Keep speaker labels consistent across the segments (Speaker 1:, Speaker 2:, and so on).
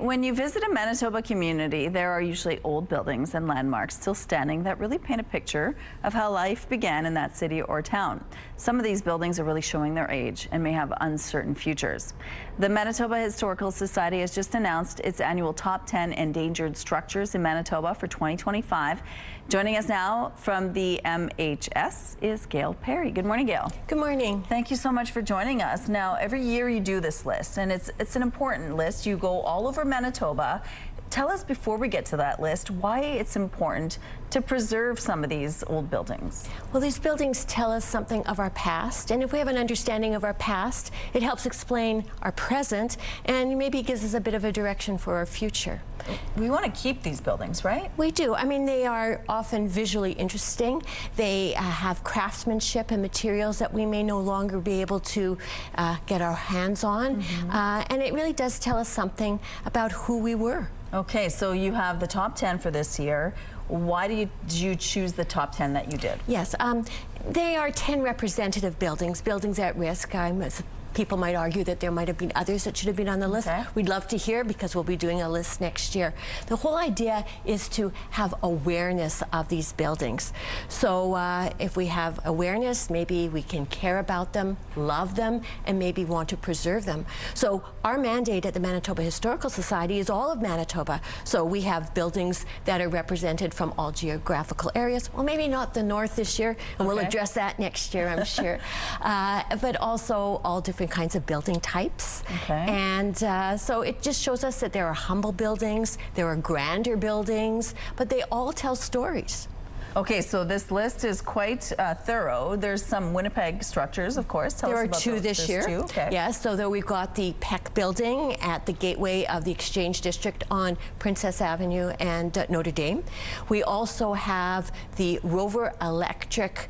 Speaker 1: When you visit a Manitoba community, there are usually old buildings and landmarks still standing that really paint a picture of how life began in that city or town. Some of these buildings are really showing their age and may have uncertain futures. The Manitoba Historical Society has just announced its annual top 10 endangered structures in Manitoba for 2025. Joining us now from the MHS is Gail Perry. Good morning, Gail.
Speaker 2: Good morning.
Speaker 1: Thank you so much for joining us. Now, every year you do this list, and it's an important list. You go all over Manitoba. Tell us, before we get to that list, why it's important to preserve some of these old buildings.
Speaker 2: Well, these buildings tell us something of our past, and if we have an understanding of our past, it helps explain our present and maybe gives us a bit of a direction for our future.
Speaker 1: We want to keep these buildings, right?
Speaker 2: We do. I mean, they are often visually interesting. They have craftsmanship and materials that we may no longer be able to get our hands on, and it really does tell us something about who we were.
Speaker 1: Okay, so you have the top 10 for this year. Why did you choose the top 10 that you did?
Speaker 2: Yes, they are 10 representative buildings at risk. People might argue that there might have been others that should have been on the list.
Speaker 1: Okay.
Speaker 2: We'd love to hear, because we'll be doing a list next year. The whole idea is to have awareness of these buildings. So if we have awareness, maybe we can care about them, love them, and maybe want to preserve them. So our mandate at the Manitoba Historical Society is all of Manitoba. So we have buildings that are represented from all geographical areas. Well, maybe not the north this year, and we'll address that next year, I'm sure. But also all different kinds of building types.
Speaker 1: Okay.
Speaker 2: And so it just shows us that there are humble buildings, there are grander buildings, but they all tell stories.
Speaker 1: Okay, so this list is quite thorough. There's some Winnipeg structures, of course. Tell us about those.
Speaker 2: There are two this year.
Speaker 1: Two. Okay.
Speaker 2: Yes, so there we've got the Peck building at the gateway of the Exchange District on Princess Avenue and Notre Dame. We also have the Rover Electric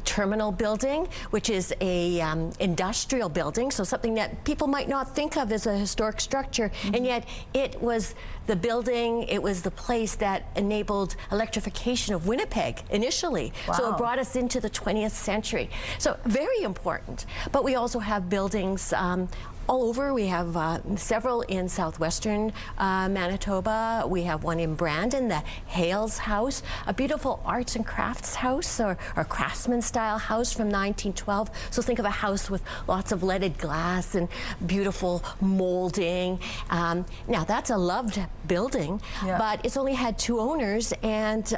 Speaker 2: terminal building, which is a industrial building, so something that people might not think of as a historic structure, and yet it was the building, it was the place that enabled electrification of Winnipeg initially.
Speaker 1: Wow.
Speaker 2: So it brought us into the 20th century. So very important. But we also have buildings all over. We have several in southwestern Manitoba. We have one in Brandon, the Hales House, a beautiful arts and crafts house, or craftsman style house from 1912. So think of a house with lots of leaded glass and beautiful molding. Now that's a loved building, but it's only had 2 owners, and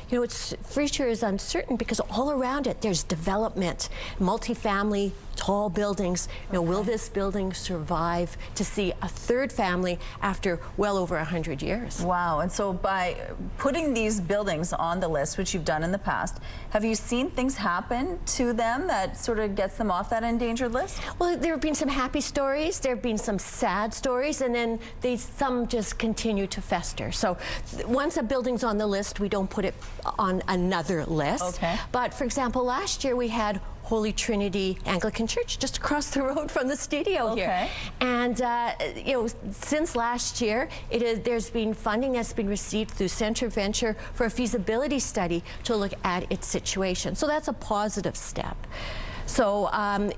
Speaker 2: you know, its future is uncertain because all around it there's development, multifamily, tall buildings. You know, will this building survive to see a 3rd family after well over 100 years?
Speaker 1: Wow. And so by putting these buildings on the list, which you've done in the past, have you seen things happen to them that sort of gets them off that endangered list?
Speaker 2: Well, there have been some happy stories, there have been some sad stories, and then some just continue to fester. So once a building's on the list, we don't put it on another list.
Speaker 1: Okay.
Speaker 2: But for example, last year we had Holy Trinity Anglican Church just across the road from the studio here. And you know, since last year, there's been funding that's been received through Centre Venture for a feasibility study to look at its situation. So that's a positive step. So,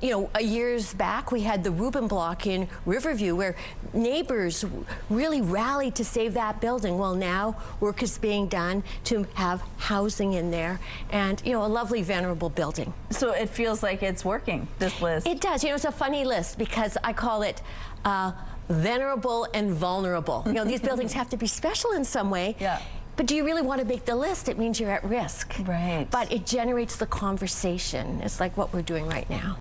Speaker 2: you know, years back we had the Rubin Block in Riverview, where neighbors really rallied to save that building. Well, now work is being done to have housing in there, and, you know, a lovely venerable building.
Speaker 1: So it feels like it's working, this list.
Speaker 2: It does. You know, it's a funny list because I call it venerable and vulnerable. You know, these buildings have to be special in some way.
Speaker 1: Yeah.
Speaker 2: But do you really want to make the list? It means you're at risk.
Speaker 1: Right.
Speaker 2: But it generates the conversation. It's like what we're doing right now.